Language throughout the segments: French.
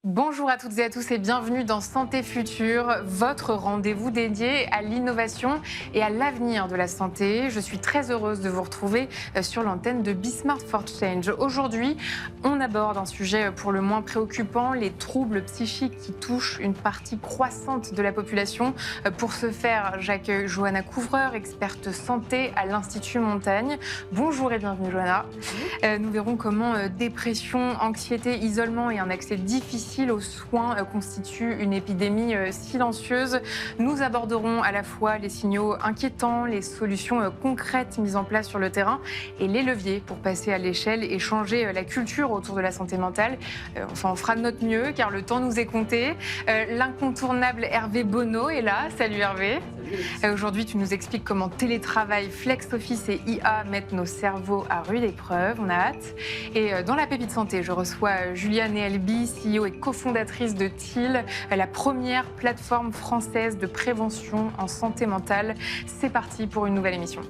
Bonjour à toutes et à tous et bienvenue dans Santé Future, votre rendez-vous dédié à l'innovation et à l'avenir de la santé. Je suis très heureuse de vous retrouver sur l'antenne de Be-Smart for Change. Aujourd'hui, on aborde un sujet pour le moins préoccupant, les troubles psychiques qui touchent une partie croissante de la population. Pour ce faire, j'accueille Johanna Couvreur, experte santé à l'Institut Montaigne. Bonjour et bienvenue Johanna. Nous verrons comment dépression, anxiété, isolement et un accès difficile aux soins constituent une épidémie silencieuse. Nous aborderons à la fois les signaux inquiétants, les solutions concrètes mises en place sur le terrain et les leviers pour passer à l'échelle et changer la culture autour de la santé mentale. Enfin, on fera de notre mieux car le temps nous est compté. L'incontournable Hervé Bonneau est là. Salut Hervé. Aujourd'hui, tu nous expliques comment télétravail, flex office et IA mettent nos cerveaux à rude épreuve. On a hâte. Et dans la pépite santé, je reçois Juliane Elby, CEO et cofondatrice de TIL, la première plateforme française de prévention en santé mentale. C'est parti pour une nouvelle émission.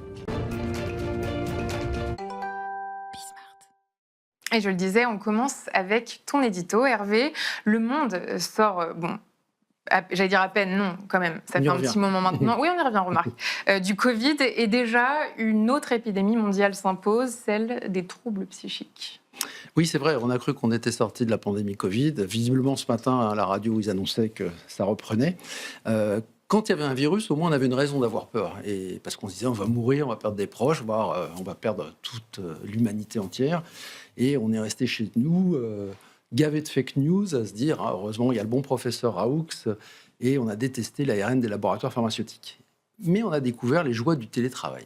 Et je le disais, on commence avec ton édito, Hervé. Le Monde sort, j'allais dire à peine, non, quand même. Ça fait un petit moment maintenant. Oui, on y revient, remarque. Du Covid. Et déjà, une autre épidémie mondiale s'impose, celle des troubles psychiques. Oui, c'est vrai. On a cru qu'on était sorti de la pandémie Covid. Visiblement, ce matin, à la radio, ils annonçaient que ça reprenait. Quand il y avait un virus, au moins, on avait une raison d'avoir peur. Et parce qu'on se disait, on va mourir, on va perdre des proches, voire on va perdre toute l'humanité entière. Et on est resté chez nous... gavé de fake news, à se dire, heureusement, il y a le bon professeur Raoux, et on a détesté l'ARN des laboratoires pharmaceutiques. Mais on a découvert les joies du télétravail.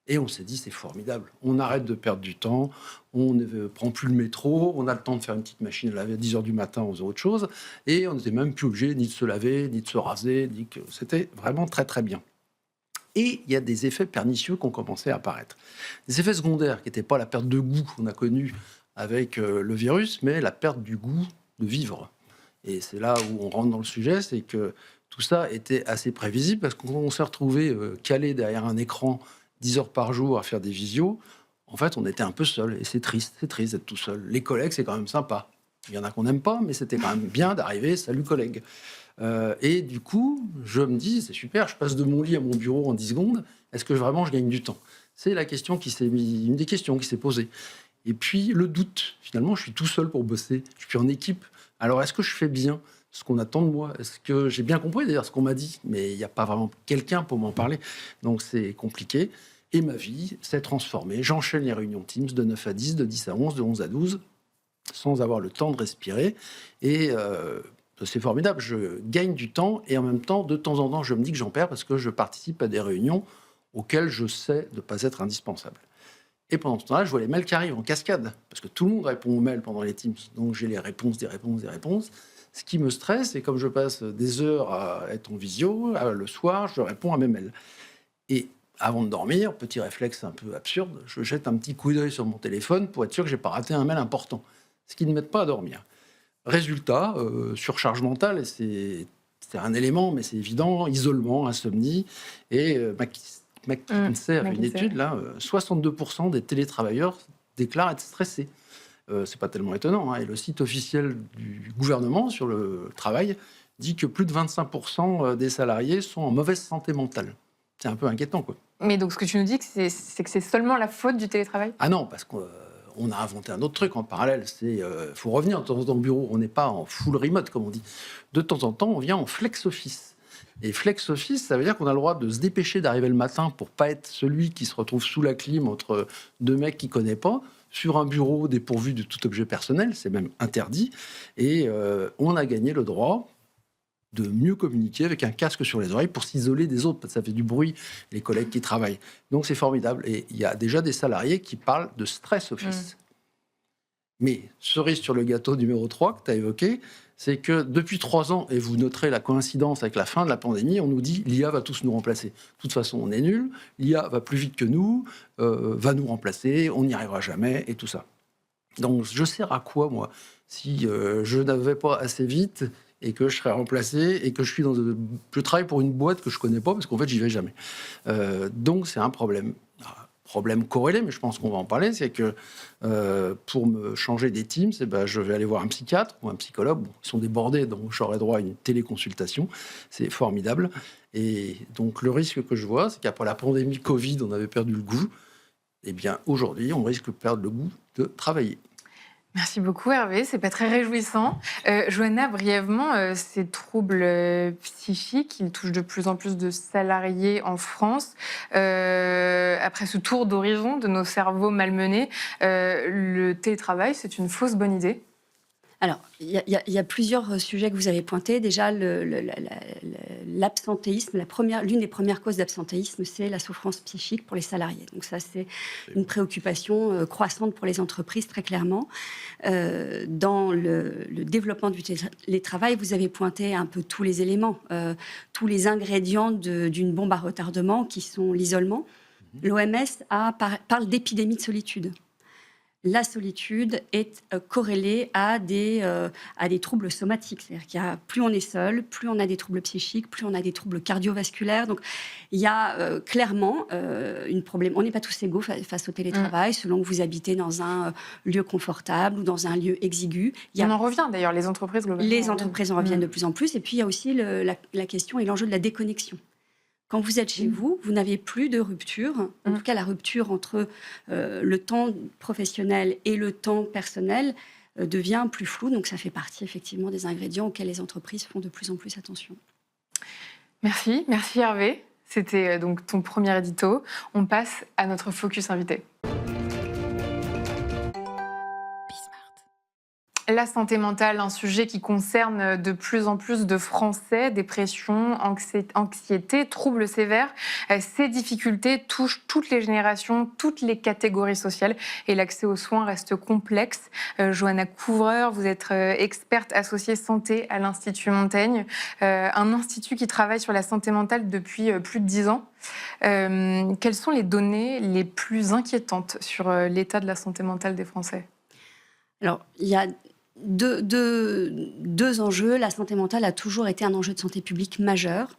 Et on s'est dit, c'est formidable. On arrête de perdre du temps, on ne prend plus le métro, on a le temps de faire une petite machine à laver à 10h du matin, on faisait autre chose, et on n'était même plus obligé ni de se laver, ni de se raser, ni que c'était vraiment très, très bien. Et il y a des effets pernicieux qui ont commencé à apparaître. Des effets secondaires qui n'étaient pas la perte de goût qu'on a connue avec le virus, mais la perte du goût de vivre. Et c'est là où on rentre dans le sujet, c'est que tout ça était assez prévisible, parce que quand on s'est retrouvé calé derrière un écran 10 heures par jour à faire des visios, en fait, on était un peu seul, et c'est triste d'être tout seul. Les collègues, c'est quand même sympa. Il y en a qu'on n'aime pas, mais c'était quand même bien d'arriver, salut collègue. Et du coup, je me dis, c'est super, je passe de mon lit à mon bureau en 10 secondes, est-ce que vraiment je gagne du temps ? C'est la question une des questions qui s'est posée. Et puis, le doute. Finalement, je suis tout seul pour bosser. Je suis en équipe. Alors, est-ce que je fais bien ce qu'on attend de moi ? Est-ce que j'ai bien compris, d'ailleurs, ce qu'on m'a dit ? Mais il n'y a pas vraiment quelqu'un pour m'en parler. Donc, c'est compliqué. Et ma vie s'est transformée. J'enchaîne les réunions Teams de 9 à 10, de 10 à 11, de 11 à 12, sans avoir le temps de respirer. Et c'est formidable. Je gagne du temps. Et en même temps, de temps en temps, je me dis que j'en perds parce que je participe à des réunions auxquelles je sais ne pas être indispensable. Et pendant ce temps-là, je vois les mails qui arrivent en cascade, parce que tout le monde répond aux mails pendant les Teams. Donc j'ai les réponses, des réponses. Ce qui me stresse, c'est comme je passe des heures à être en visio, le soir, je réponds à mes mails. Et avant de dormir, petit réflexe un peu absurde, je jette un petit coup d'œil sur mon téléphone pour être sûr que je n'ai pas raté un mail important, ce qui ne m'aide pas à dormir. Résultat, surcharge mentale, c'est un élément, mais c'est évident, isolement, insomnie, et McKinsey a fait une étude, là, 62% des télétravailleurs déclarent être stressés. C'est pas tellement étonnant, hein. Et le site officiel du gouvernement sur le travail dit que plus de 25% des salariés sont en mauvaise santé mentale. C'est un peu inquiétant, quoi. Mais donc, ce que tu nous dis, c'est que c'est seulement la faute du télétravail ? Ah non, parce qu'on a inventé un autre truc en parallèle. C'est faut revenir de temps en temps au bureau. On n'est pas en full remote, comme on dit. De temps en temps, on vient en flex office. Et flex office, ça veut dire qu'on a le droit de se dépêcher d'arriver le matin pour pas être celui qui se retrouve sous la clim entre deux mecs qu'il connaît pas, sur un bureau dépourvu de tout objet personnel, c'est même interdit. Et on a gagné le droit de mieux communiquer avec un casque sur les oreilles pour s'isoler des autres, parce que ça fait du bruit, les collègues qui travaillent. Donc c'est formidable. Et il y a déjà des salariés qui parlent de stress office. Mais cerise sur le gâteau numéro 3 que tu as évoqué, c'est que depuis 3 ans, et vous noterez la coïncidence avec la fin de la pandémie, on nous dit l'IA va tous nous remplacer. De toute façon, on est nuls, l'IA va plus vite que nous, va nous remplacer, on n'y arrivera jamais, et tout ça. Donc je sers à quoi, moi, si je n'avais pas assez vite et que je serai remplacé et que je travaille pour une boîte que je connais pas parce qu'en fait, j'y vais jamais. Donc, c'est un problème. Problème corrélé, mais je pense qu'on va en parler, c'est que pour me changer des teams, je vais aller voir un psychiatre ou un psychologue. Bon, ils sont débordés, donc j'aurai droit à une téléconsultation. C'est formidable. Et donc, le risque que je vois, c'est qu'après la pandémie Covid, on avait perdu le goût. Eh bien, aujourd'hui, on risque de perdre le goût de travailler. Merci beaucoup Hervé, c'est pas très réjouissant. Johanna, brièvement, ces troubles psychiques, ils touchent de plus en plus de salariés en France. Après ce tour d'horizon de nos cerveaux malmenés, le télétravail, c'est une fausse bonne idée? Alors, il y a plusieurs sujets que vous avez pointés. Déjà, l'absentéisme, l'une des premières causes d'absentéisme, c'est la souffrance psychique pour les salariés. Donc ça, c'est une préoccupation croissante pour les entreprises, très clairement. Dans le développement du télétravail, vous avez pointé un peu tous les éléments, tous les ingrédients d'une bombe à retardement qui sont l'isolement. L'OMS parle d'épidémie de solitude. La solitude est corrélée à des troubles somatiques. C'est-à-dire qu'il y a, plus on est seul, plus on a des troubles psychiques, plus on a des troubles cardiovasculaires. Donc, il y a clairement une problème. On n'est pas tous égaux face au télétravail, selon que vous habitez dans un lieu confortable ou dans un lieu exigu. On en revient d'ailleurs, les entreprises globalement. Les entreprises en reviennent de plus en plus. Et puis, il y a aussi la question et l'enjeu de la déconnexion. Quand vous êtes chez vous, vous n'avez plus de rupture. En tout cas, la rupture entre le temps professionnel et le temps personnel devient plus floue. Donc, ça fait partie effectivement des ingrédients auxquels les entreprises font de plus en plus attention. Merci Hervé. C'était donc ton premier édito. On passe à notre focus invité. La santé mentale, un sujet qui concerne de plus en plus de Français. Dépression, anxiété, troubles sévères. Ces difficultés touchent toutes les générations, toutes les catégories sociales et l'accès aux soins reste complexe. Johanna Couvreur, vous êtes experte associée santé à l'Institut Montaigne, un institut qui travaille sur la santé mentale depuis plus de 10 ans. Quelles sont les données les plus inquiétantes sur l'état de la santé mentale des Français ? Alors, il y a deux enjeux. La santé mentale a toujours été un enjeu de santé publique majeur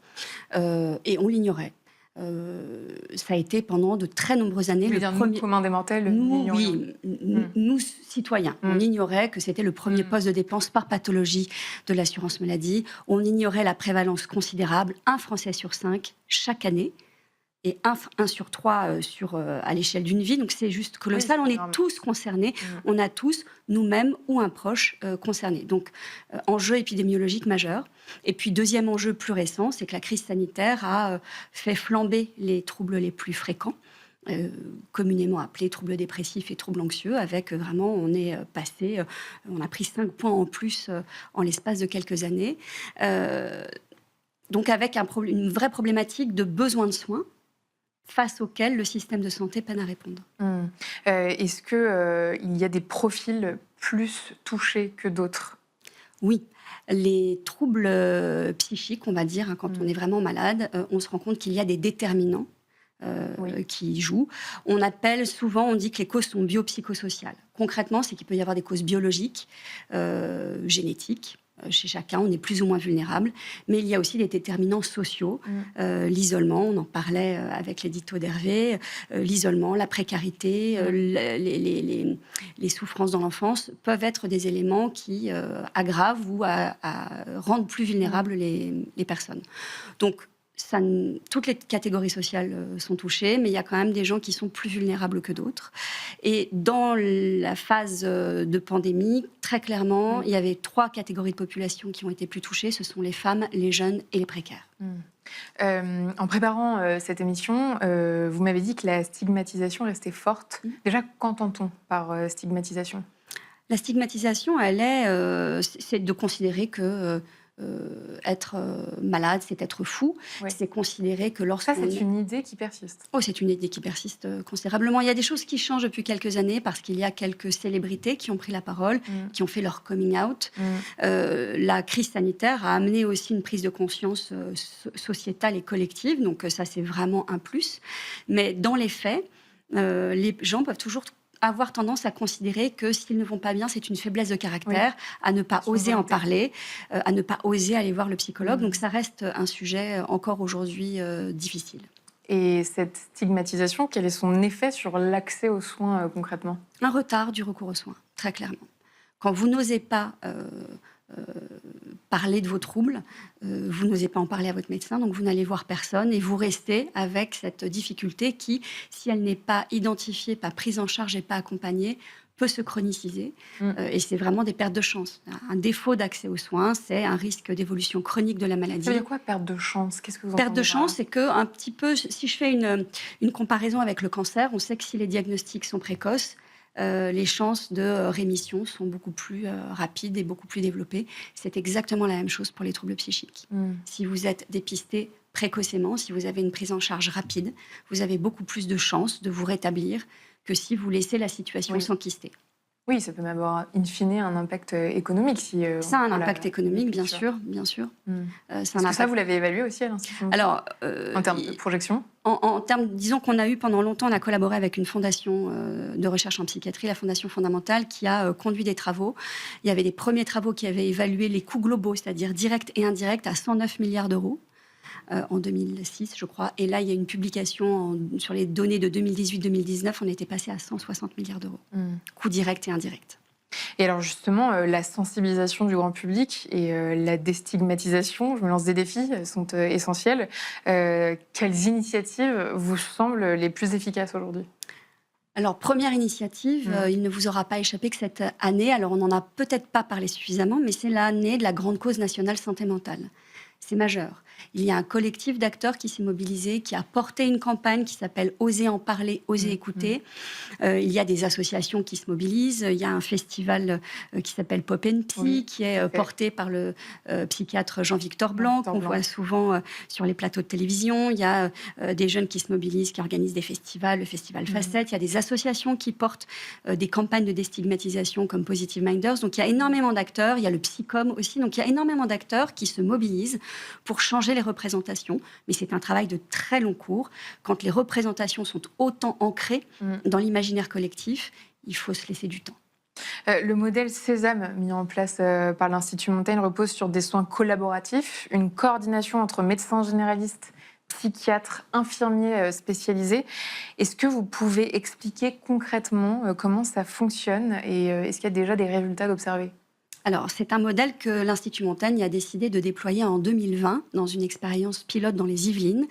et on l'ignorait. Ça a été pendant de très nombreuses années le premier commun des mortels. Nous citoyens, on ignorait que c'était le premier poste de dépense par pathologie de l'assurance maladie. On ignorait la prévalence considérable, 1 Français sur 5 chaque année. Et 1 sur 3 à l'échelle d'une vie. Donc, c'est juste colossal. Oui, on est tous concernés. On a tous, nous-mêmes ou un proche, concernés. Donc, enjeu épidémiologique majeur. Et puis, deuxième enjeu plus récent, c'est que la crise sanitaire a fait flamber les troubles les plus fréquents, communément appelés troubles dépressifs et troubles anxieux, avec vraiment, on a pris 5 points en plus en l'espace de quelques années. Donc, avec une vraie problématique de besoin de soins, face auquel le système de santé peine à répondre. Est-ce qu'il y a des profils plus touchés que d'autres ? Oui. Les troubles psychiques, on va dire, quand on est vraiment malade, on se rend compte qu'il y a des déterminants qui jouent. On dit que les causes sont biopsychosociales. Concrètement, c'est qu'il peut y avoir des causes biologiques, génétiques. Chez chacun, on est plus ou moins vulnérable. Mais il y a aussi des déterminants sociaux. L'isolement, on en parlait avec l'édito d'Hervé. L'isolement, la précarité, les souffrances dans l'enfance peuvent être des éléments qui aggravent ou rendent plus vulnérables les personnes. Donc, toutes les catégories sociales sont touchées, mais il y a quand même des gens qui sont plus vulnérables que d'autres. Et dans la phase de pandémie, très clairement, il y avait 3 catégories de population qui ont été plus touchées. Ce sont les femmes, les jeunes et les précaires. En préparant cette émission, vous m'avez dit que la stigmatisation restait forte. Déjà, qu'entend-on par stigmatisation ? La stigmatisation, c'est de considérer que être malade, c'est être fou. Ouais. C'est considérer que lorsqu'on... Ça, c'est une idée qui persiste. Oh, c'est une idée qui persiste considérablement. Il y a des choses qui changent depuis quelques années parce qu'il y a quelques célébrités qui ont pris la parole, qui ont fait leur coming out. La crise sanitaire a amené aussi une prise de conscience sociétale et collective. Donc ça, c'est vraiment un plus. Mais dans les faits, les gens peuvent toujours avoir tendance à considérer que s'ils ne vont pas bien, c'est une faiblesse de caractère, à ne pas oser en parler, à ne pas oser aller voir le psychologue. Donc ça reste un sujet encore aujourd'hui difficile. Et cette stigmatisation, quel est son effet sur l'accès aux soins concrètement ? Un retard du recours aux soins, très clairement. Quand vous n'osez pas parler de vos troubles, vous n'osez pas en parler à votre médecin, donc vous n'allez voir personne et vous restez avec cette difficulté qui, si elle n'est pas identifiée, pas prise en charge et pas accompagnée, peut se chroniciser. Et c'est vraiment des pertes de chance. Un défaut d'accès aux soins, c'est un risque d'évolution chronique de la maladie. Ça veut dire quoi, perte de chance ? Qu'est-ce que vous Perte de entendez par là ? chance, c'est que un petit peu, si je fais une comparaison avec le cancer, on sait que si les diagnostics sont précoces, les chances de rémission sont beaucoup plus rapides et beaucoup plus développées. C'est exactement la même chose pour les troubles psychiques. Si vous êtes dépisté précocement, si vous avez une prise en charge rapide, vous avez beaucoup plus de chances de vous rétablir que si vous laissez la situation s'enquister. Oui, ça peut même avoir, in fine, un impact économique. Ça a un impact économique, bien sûr. Est-ce que ça, vous l'avez évalué aussi à l'Institut ? Alors, en termes de projection ? En termes, disons qu'on a eu pendant longtemps, on a collaboré avec une fondation de recherche en psychiatrie, la Fondation Fondamentale, qui a conduit des travaux. Il y avait des premiers travaux qui avaient évalué les coûts globaux, c'est-à-dire directs et indirects, à 109 milliards d'euros. En 2006, je crois. Et là, il y a une publication sur les données de 2018-2019. On était passé à 160 milliards d'euros. Coûts directs et indirects. Et alors justement, la sensibilisation du grand public et la déstigmatisation, je me lance des défis, sont essentiels. Quelles initiatives vous semblent les plus efficaces aujourd'hui ? Alors, première initiative, il ne vous aura pas échappé que cette année, alors on n'en a peut-être pas parlé suffisamment, mais c'est l'année de la grande cause nationale santé mentale. C'est majeur. Il y a un collectif d'acteurs qui s'est mobilisé, qui a porté une campagne qui s'appelle « Oser en parler, oser écouter ». Il y a des associations qui se mobilisent. Il y a un festival qui s'appelle Pop & Psy, qui est porté par le psychiatre Jean-Victor Blanc, qu'on voit souvent sur les plateaux de télévision. Il y a des jeunes qui se mobilisent, qui organisent des festivals, le festival Facette. Il y a des associations qui portent des campagnes de déstigmatisation comme Positive Minders. Donc il y a énormément d'acteurs. Il y a le Psycom aussi. Donc il y a énormément d'acteurs qui se mobilisent pour changer les représentations, mais c'est un travail de très long cours. Quand les représentations sont autant ancrées dans l'imaginaire collectif, il faut se laisser du temps. Le modèle Sésame mis en place par l'Institut Montaigne repose sur des soins collaboratifs, une coordination entre médecins généralistes, psychiatres, infirmiers spécialisés. Est-ce que vous pouvez expliquer concrètement comment ça fonctionne et est-ce qu'il y a déjà des résultats d'observer ? Alors, c'est un modèle que l'Institut Montaigne a décidé de déployer en 2020 dans une expérience pilote dans les Yvelines.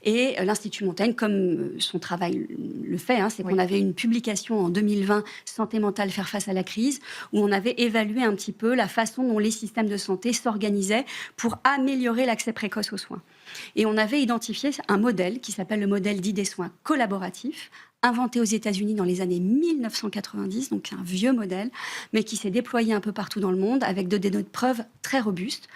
Et l'Institut Montaigne, comme son travail le fait, c'est qu'on avait une publication en 2020, Santé mentale, faire face à la crise, où on avait évalué un petit peu la façon dont les systèmes de santé s'organisaient pour améliorer l'accès précoce aux soins. Et on avait identifié un modèle qui s'appelle le modèle dit des soins collaboratifs, inventé aux États-Unis dans les années 1990, donc c'est un vieux modèle, mais qui s'est déployé un peu partout dans le monde avec des données de preuve très robustes.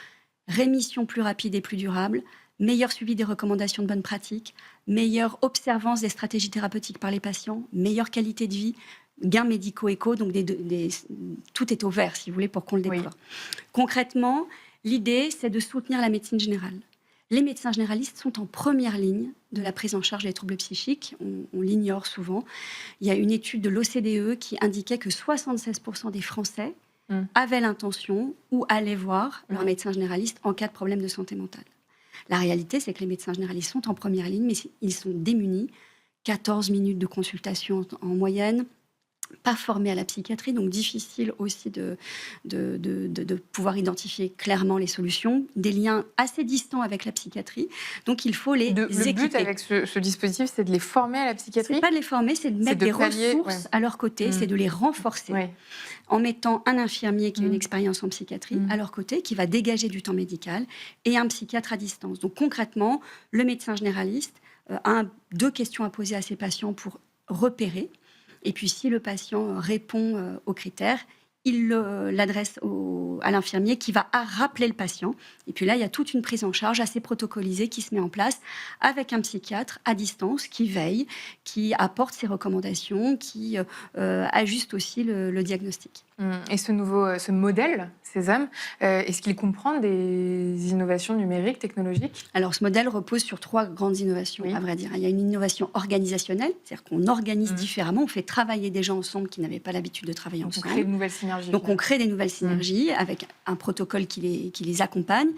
Rémission plus rapide et plus durable, meilleur suivi des recommandations de bonnes pratiques, meilleure observance des stratégies thérapeutiques par les patients, meilleure qualité de vie, gains médicaux-éco, donc tout est au vert, si vous voulez, pour qu'on le déploie. Concrètement, l'idée, c'est de soutenir la médecine générale. Les médecins généralistes sont en première ligne de la prise en charge des troubles psychiques. On l'ignore souvent. Il y a une étude de l'OCDE qui indiquait que 76% des Français avaient l'intention ou allaient voir leur médecin généraliste en cas de problème de santé mentale. La réalité, c'est que les médecins généralistes sont en première ligne, mais ils sont démunis. 14 minutes de consultation en moyenne. Pas formés à la psychiatrie, donc difficile aussi de pouvoir identifier clairement les solutions, des liens assez distants avec la psychiatrie, donc il faut les équiper. Le but avec ce dispositif, c'est de les former à la psychiatrie ? C'est pas de les former, c'est de mettre des ressources à leur côté, c'est de les renforcer, en mettant un infirmier qui a une expérience en psychiatrie à leur côté, qui va dégager du temps médical, et un psychiatre à distance. Donc concrètement, le médecin généraliste a 2 questions à poser à ses patients pour repérer. Et puis, si le patient répond aux critères, il l'adresse à l'infirmier qui va rappeler le patient. Et puis là, il y a toute une prise en charge assez protocolisée qui se met en place avec un psychiatre à distance qui veille, qui apporte ses recommandations, qui ajuste aussi le diagnostic. Et ce modèle, Sésame, est-ce qu'il comprend des innovations numériques, technologiques? Alors, ce modèle repose sur 3 grandes innovations, à vrai dire. Il y a une innovation organisationnelle, c'est-à-dire qu'on organise différemment, on fait travailler des gens ensemble qui n'avaient pas l'habitude de travailler ensemble. On crée de nouvelles synergies. Donc, on crée des nouvelles synergies avec un protocole qui les accompagne.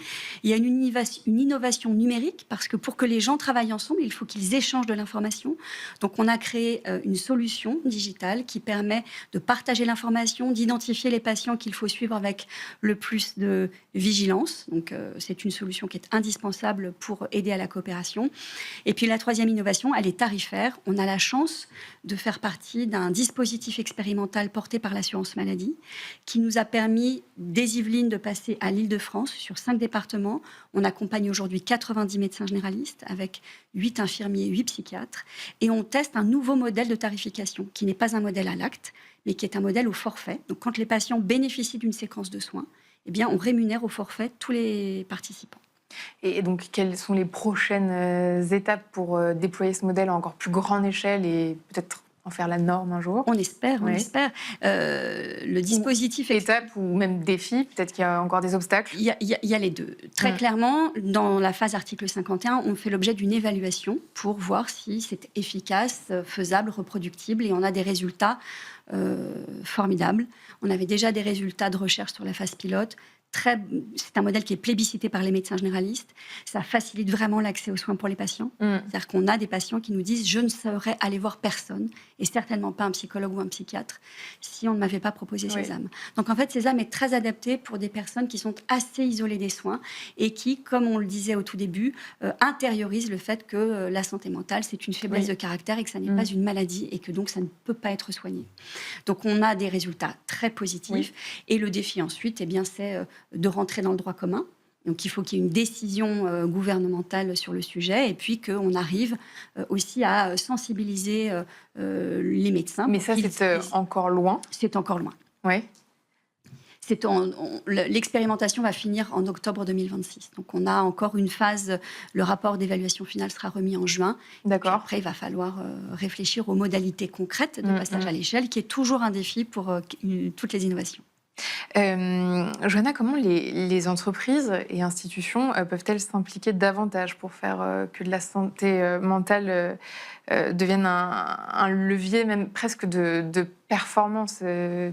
Il y a une innovation numérique, parce que pour que les gens travaillent ensemble, il faut qu'ils échangent de l'information. Donc, on a créé une solution digitale qui permet de partager l'information, d'identifier les patients qu'il faut suivre avec le plus de vigilance. Donc, c'est une solution qui est indispensable pour aider à la coopération. Et puis, la 3e innovation, elle est tarifaire. On a la chance de faire partie d'un dispositif expérimental porté par l'assurance maladie qui nous a permis, des Yvelines, de passer à l'Île-de-France sur 5 départements. On accompagne aujourd'hui 90 médecins généralistes avec 8 infirmiers, 8 psychiatres. Et on teste un nouveau modèle de tarification qui n'est pas un modèle à l'acte, mais qui est un modèle au forfait. Donc, quand les patients bénéficient d'une séquence de soins, eh bien, on rémunère au forfait tous les participants. Et donc, quelles sont les prochaines étapes pour déployer ce modèle à encore plus grande échelle et peut-être en faire la norme un jour? On espère, on espère. Le dispositif... Étape ou même défi, peut-être qu'il y a encore des obstacles? Il y a les deux. Très clairement, dans la phase article 51, on fait l'objet d'une évaluation pour voir si c'est efficace, faisable, reproductible, et on a des résultats formidables. On avait déjà des résultats de recherche sur la phase pilote. C'est un modèle qui est plébiscité par les médecins généralistes. Ça facilite vraiment l'accès aux soins pour les patients. C'est-à-dire qu'on a des patients qui nous disent « je ne saurais aller voir personne, et certainement pas un psychologue ou un psychiatre, si on ne m'avait pas proposé Sésame ». Donc en fait, Sésame est très adapté pour des personnes qui sont assez isolées des soins et qui, comme on le disait au tout début, intériorisent le fait que la santé mentale, c'est une faiblesse de caractère et que ça n'est pas une maladie et que donc ça ne peut pas être soigné. Donc on a des résultats très positifs. Et le défi ensuite, eh bien, c'est de rentrer dans le droit commun. Donc il faut qu'il y ait une décision gouvernementale sur le sujet et puis qu'on arrive aussi à sensibiliser les médecins. Mais ça, c'est encore loin? C'est encore loin. Oui. L'expérimentation va finir en octobre 2026. Donc on a encore une phase, le rapport d'évaluation finale sera remis en juin. D'accord. Après, il va falloir réfléchir aux modalités concrètes de passage à l'échelle, qui est toujours un défi pour toutes les innovations. Johanna, comment les entreprises et institutions peuvent-elles s'impliquer davantage pour faire que la santé mentale devienne un levier même presque de performance,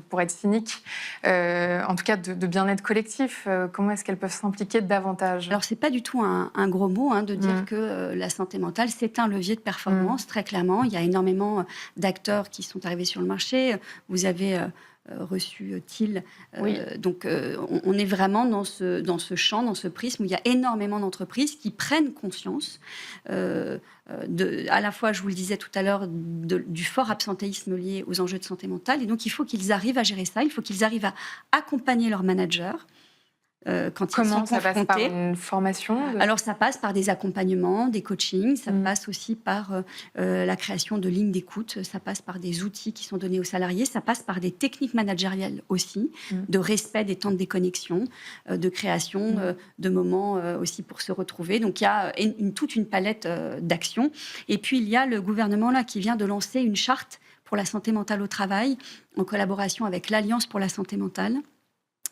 pour être cynique, en tout cas de bien-être collectif? Comment est-ce qu'elles peuvent s'impliquer davantage? Alors, ce n'est pas du tout un gros mot de dire que la santé mentale, c'est un levier de performance, très clairement. Il y a énormément d'acteurs qui sont arrivés sur le marché. Vous avez... reçu TIL. Donc, on est vraiment dans ce champ, dans ce prisme où il y a énormément d'entreprises qui prennent conscience à la fois, je vous le disais tout à l'heure, du fort absentéisme lié aux enjeux de santé mentale. Et donc, il faut qu'ils arrivent à gérer ça. Il faut qu'ils arrivent à accompagner leurs managers. Quand Comment ils sont ça passe par une formation Alors, ça passe par des accompagnements, des coachings, ça passe aussi par la création de lignes d'écoute, ça passe par des outils qui sont donnés aux salariés, ça passe par des techniques managériales aussi, de respect des temps de déconnexion, de création de moments aussi pour se retrouver. Donc, il y a toute une palette d'actions. Et puis, il y a le gouvernement là, qui vient de lancer une charte pour la santé mentale au travail, en collaboration avec l'Alliance pour la santé mentale.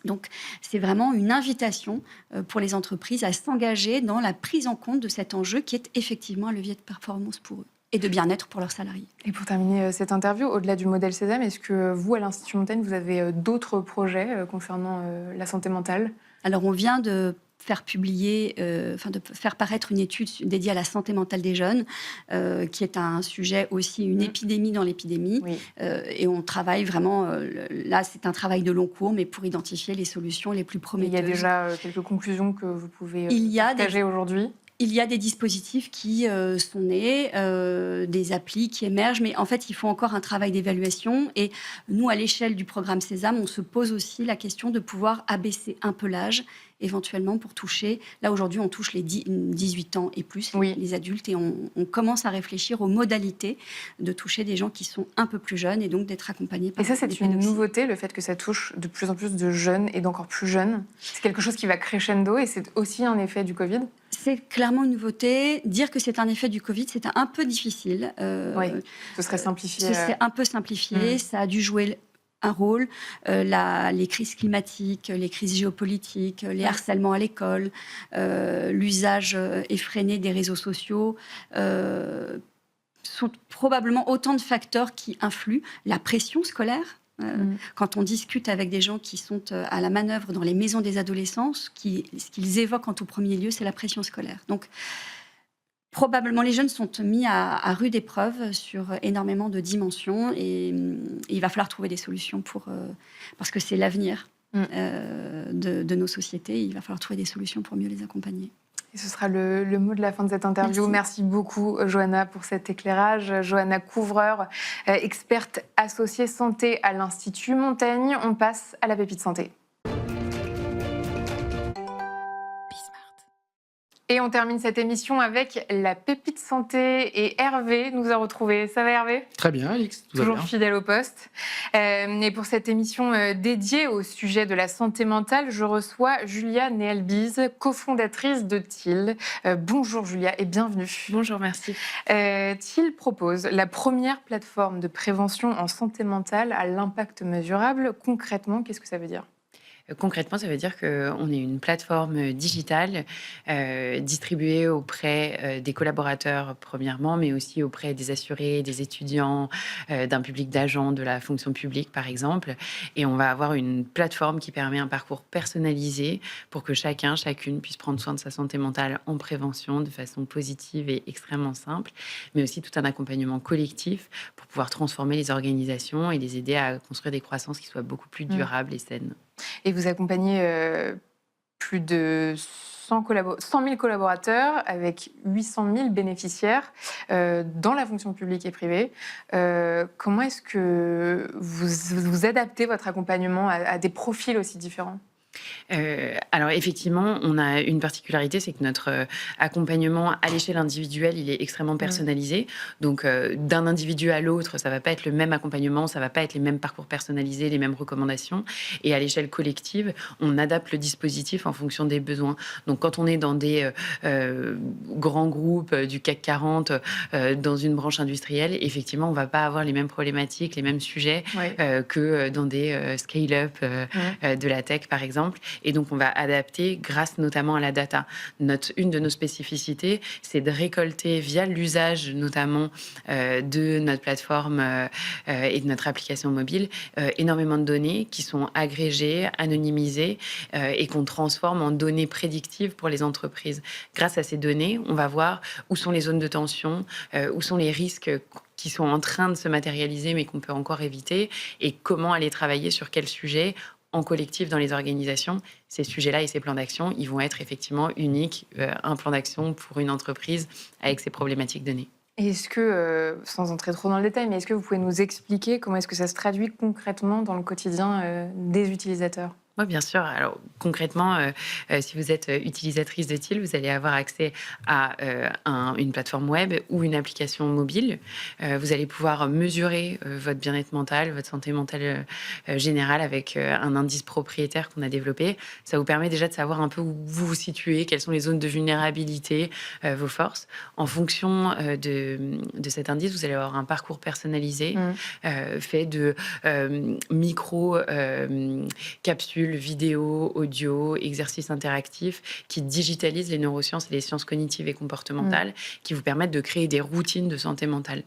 Donc, c'est vraiment une invitation pour les entreprises à s'engager dans la prise en compte de cet enjeu qui est effectivement un levier de performance pour eux et de bien-être pour leurs salariés. Et pour terminer cette interview, au-delà du modèle Sésame, est-ce que vous, à l'Institut Montaigne, vous avez d'autres projets concernant la santé mentale? Alors, on vient de faire publier, de faire paraître une étude dédiée à la santé mentale des jeunes, qui est un sujet aussi, une épidémie dans l'épidémie. Et on travaille vraiment, là c'est un travail de long cours, mais pour identifier les solutions les plus prometteuses. Il y a déjà quelques conclusions que vous pouvez partager aujourd'hui? Il y a des dispositifs qui sont nés, des applis qui émergent, mais en fait, il faut encore un travail d'évaluation. Et nous, à l'échelle du programme Sésame, on se pose aussi la question de pouvoir abaisser un peu l'âge éventuellement pour toucher. Là, aujourd'hui, on touche les 18 ans et plus, Oui. les adultes, et on commence à réfléchir aux modalités de toucher des gens qui sont un peu plus jeunes et donc d'être accompagnés par Et ça, des c'est une pédopsies. nouveauté, le fait que ça touche de plus en plus de jeunes et d'encore plus jeunes. C'est quelque chose qui va crescendo et c'est aussi un effet du Covid. C'est clairement une nouveauté. Dire que c'est un effet du Covid, c'est un peu difficile. Oui, ce serait simplifié. Ce serait un peu simplifié. Ça a dû jouer un rôle. Les crises climatiques, les crises géopolitiques, les harcèlements à l'école, l'usage effréné des réseaux sociaux sont probablement autant de facteurs qui influent. La pression scolaire. Quand on discute avec des gens qui sont à la manœuvre dans les maisons des adolescents, ce qu'ils évoquent en tout premier lieu, c'est la pression scolaire. Donc, probablement, les jeunes sont mis à rude épreuve sur énormément de dimensions et il va falloir trouver des solutions parce que c'est l'avenir de nos sociétés. Il va falloir trouver des solutions pour mieux les accompagner. Et ce sera le mot de la fin de cette interview. Merci beaucoup, Johanna, pour cet éclairage. Johanna Couvreur, experte associée santé à l'Institut Montaigne. On passe à la pépite santé. Et on termine cette émission avec la pépite santé. Et Hervé nous a retrouvés. Ça va, Hervé ? Très bien, Alix. Toujours fidèle au poste. Et pour cette émission dédiée au sujet de la santé mentale, je reçois Julia Néalbiz, cofondatrice de TIL. Bonjour Julia et bienvenue. Bonjour, merci. TIL propose la première plateforme de prévention en santé mentale à l'impact mesurable. Concrètement, qu'est-ce que ça veut dire ? Concrètement, ça veut dire qu'on est une plateforme digitale distribuée auprès des collaborateurs, premièrement, mais aussi auprès des assurés, des étudiants, d'un public d'agents de la fonction publique, par exemple. Et on va avoir une plateforme qui permet un parcours personnalisé pour que chacun, chacune puisse prendre soin de sa santé mentale en prévention de façon positive et extrêmement simple, mais aussi tout un accompagnement collectif pour pouvoir transformer les organisations et les aider à construire des croissances qui soient beaucoup plus durables et saines. Et vous accompagnez plus de 100 000 collaborateurs avec 800 000 bénéficiaires dans la fonction publique et privée. Comment est-ce que vous adaptez votre accompagnement à des profils aussi différents ? Alors effectivement, on a une particularité, c'est que notre accompagnement à l'échelle individuelle, il est extrêmement personnalisé. Donc d'un individu à l'autre, ça va pas être le même accompagnement, ça va pas être les mêmes parcours personnalisés, les mêmes recommandations. Et à l'échelle collective, on adapte le dispositif en fonction des besoins. Donc quand on est dans des grands groupes du CAC 40, dans une branche industrielle, effectivement, on va pas avoir les mêmes problématiques, les mêmes sujets que dans des scale-up de la tech, par exemple. Et donc, on va adapter grâce notamment à la data. Une de nos spécificités, c'est de récolter via l'usage notamment de notre plateforme et de notre application mobile énormément de données qui sont agrégées, anonymisées et qu'on transforme en données prédictives pour les entreprises. Grâce à ces données, on va voir où sont les zones de tension, où sont les risques qui sont en train de se matérialiser mais qu'on peut encore éviter et comment aller travailler sur quel sujet en collectif dans les organisations. Ces sujets-là et ces plans d'action, ils vont être effectivement uniques, un plan d'action pour une entreprise avec ses problématiques données. Et est-ce que, sans entrer trop dans le détail, mais est-ce que vous pouvez nous expliquer comment est-ce que ça se traduit concrètement dans le quotidien des utilisateurs ? Oui, bien sûr. Alors, concrètement, si vous êtes utilisatrice de TIL, vous allez avoir accès à une plateforme web ou une application mobile. Vous allez pouvoir mesurer votre bien-être mental, votre santé mentale générale avec un indice propriétaire qu'on a développé. Ça vous permet déjà de savoir un peu où vous vous situez, quelles sont les zones de vulnérabilité, vos forces. En fonction de cet indice, vous allez avoir un parcours personnalisé fait de micro-capsules, vidéos, audio, exercices interactifs qui digitalisent les neurosciences et les sciences cognitives et comportementales qui vous permettent de créer des routines de santé mentale.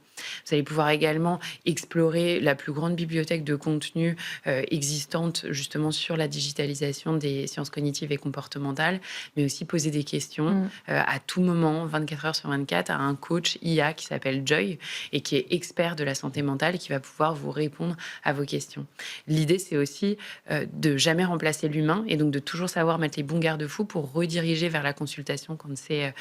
Vous allez pouvoir également explorer la plus grande bibliothèque de contenu existante justement sur la digitalisation des sciences cognitives et comportementales, mais aussi poser des questions à tout moment, 24 heures sur 24, à un coach IA qui s'appelle Joy et qui est expert de la santé mentale et qui va pouvoir vous répondre à vos questions. L'idée, c'est aussi de jamais remplacer l'humain et donc de toujours savoir mettre les bons garde-fous pour rediriger vers la consultation quand c'est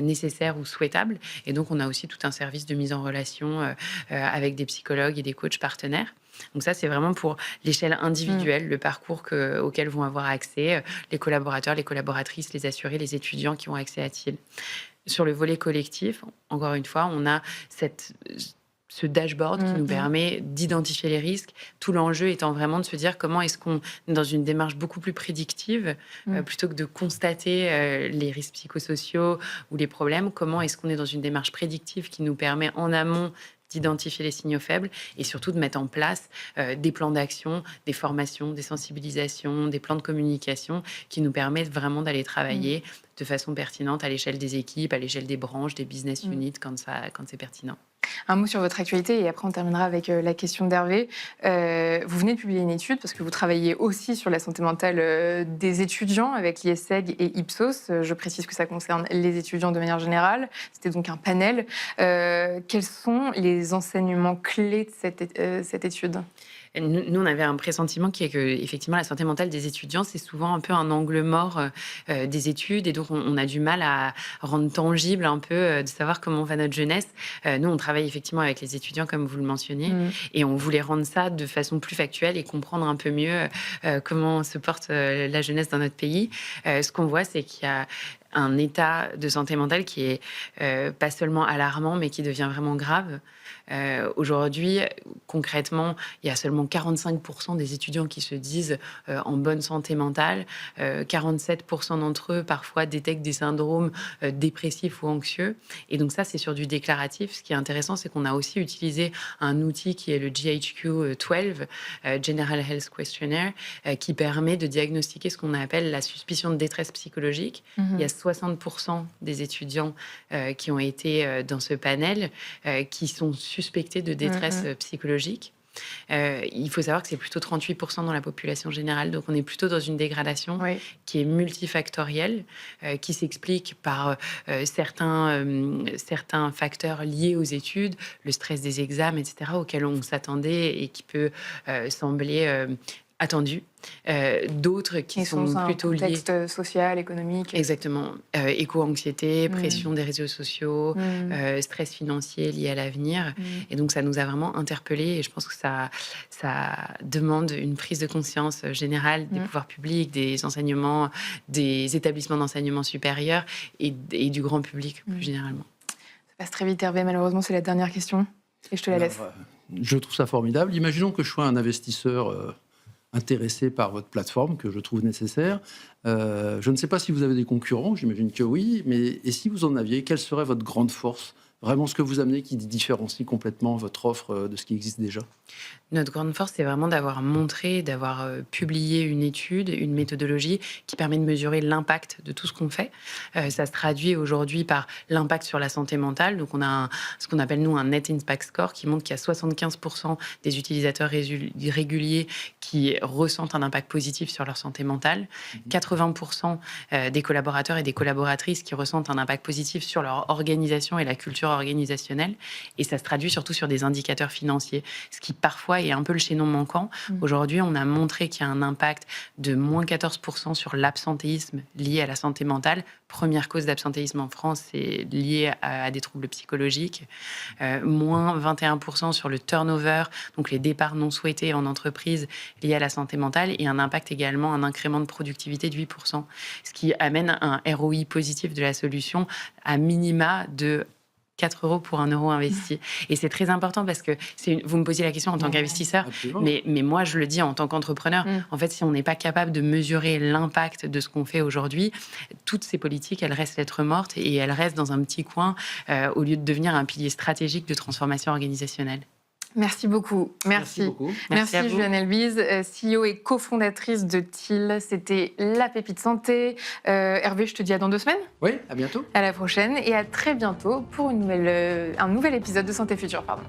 nécessaire ou souhaitable. Et donc, on a aussi tout un service de mise en relation avec des psychologues et des coachs partenaires. Donc ça, c'est vraiment pour l'échelle individuelle, le parcours auquel vont avoir accès les collaborateurs, les collaboratrices, les assurés, les étudiants qui ont accès à TIL. Sur le volet collectif, encore une fois, on a ce dashboard qui nous permet d'identifier les risques. Tout l'enjeu étant vraiment de se dire comment est-ce qu'on est dans une démarche beaucoup plus prédictive, plutôt que de constater les risques psychosociaux ou les problèmes, comment est-ce qu'on est dans une démarche prédictive qui nous permet en amont d'identifier les signaux faibles et surtout de mettre en place des plans d'action, des formations, des sensibilisations, des plans de communication qui nous permettent vraiment d'aller travailler de façon pertinente à l'échelle des équipes, à l'échelle des branches, des business units quand c'est pertinent. Un mot sur votre actualité et après on terminera avec la question d'Hervé. Vous venez de publier une étude parce que vous travaillez aussi sur la santé mentale des étudiants avec l'IESEG et Ipsos. Je précise que ça concerne les étudiants de manière générale. C'était donc un panel. Quels sont les enseignements clés de cette étude ? Nous, on avait un pressentiment qui est que, effectivement, la santé mentale des étudiants, c'est souvent un peu un angle mort des études. Et donc, on a du mal à rendre tangible un peu de savoir comment va notre jeunesse. Nous, on travaille effectivement avec les étudiants, comme vous le mentionniez. Et on voulait rendre ça de façon plus factuelle et comprendre un peu mieux comment se porte la jeunesse dans notre pays. Ce qu'on voit, c'est qu'il y a un état de santé mentale qui est pas seulement alarmant, mais qui devient vraiment grave. Aujourd'hui, concrètement, il y a seulement 45% des étudiants qui se disent en bonne santé mentale. 47% d'entre eux, parfois, détectent des syndromes dépressifs ou anxieux. Et donc ça, c'est sur du déclaratif. Ce qui est intéressant, c'est qu'on a aussi utilisé un outil qui est le GHQ-12, General Health Questionnaire, qui permet de diagnostiquer ce qu'on appelle la suspicion de détresse psychologique. Il y a 60% des étudiants qui ont été dans ce panel qui sont suspectés de détresse psychologique. Il faut savoir que c'est plutôt 38% dans la population générale, donc on est plutôt dans une dégradation qui est multifactorielle, qui s'explique par certains facteurs liés aux études, le stress des examens, etc., auxquels on s'attendait et qui peut sembler attendu. D'autres qui sont plutôt liés... Contexte social, économique. Exactement. Éco-anxiété, pression des réseaux sociaux, stress financier lié à l'avenir. Et donc, ça nous a vraiment interpellés. Et je pense que ça demande une prise de conscience générale des pouvoirs publics, des enseignements, des établissements d'enseignement supérieur et du grand public plus généralement. Ça passe très vite, Hervé. Malheureusement, c'est la dernière question. Et je te la laisse. Je trouve ça formidable. Imaginons que je sois un investisseur... intéressé par votre plateforme, que je trouve nécessaire. Je ne sais pas si vous avez des concurrents, j'imagine que oui, mais et si vous en aviez, quelle serait votre grande force ? Vraiment ce que vous amenez qui différencie complètement votre offre de ce qui existe déjà ? Notre grande force, c'est vraiment d'avoir montré, d'avoir publié une étude, une méthodologie qui permet de mesurer l'impact de tout ce qu'on fait. Ça se traduit aujourd'hui par l'impact sur la santé mentale. Donc, on a ce qu'on appelle, nous, un Net Impact Score qui montre qu'il y a 75% des utilisateurs réguliers qui ressentent un impact positif sur leur santé mentale, 80% des collaborateurs et des collaboratrices qui ressentent un impact positif sur leur organisation et la culture organisationnelle. Et ça se traduit surtout sur des indicateurs financiers, ce qui parfois est un peu le chaînon manquant. Aujourd'hui, on a montré qu'il y a un impact de moins 14% sur l'absentéisme lié à la santé mentale. Première cause d'absentéisme en France, c'est lié à des troubles psychologiques. Moins 21% sur le turnover, donc les départs non souhaités en entreprise liés à la santé mentale. Et un impact également, un incrément de productivité de 8%. Ce qui amène un ROI positif de la solution à minima de 4 € pour 1 € investi. Et c'est très important parce que vous me posiez la question en tant qu'investisseur, mais moi, je le dis en tant qu'entrepreneur. En fait, si on n'est pas capable de mesurer l'impact de ce qu'on fait aujourd'hui, toutes ces politiques, elles restent lettres mortes et elles restent dans un petit coin au lieu de devenir un pilier stratégique de transformation organisationnelle. Merci beaucoup. Merci beaucoup. Merci Juliane Elbise, CEO et cofondatrice de TIL. C'était La Pépite Santé. Hervé, je te dis à dans 2 semaines. Oui, à bientôt. À la prochaine et à très bientôt pour un nouvel épisode de Santé Future. Pardon.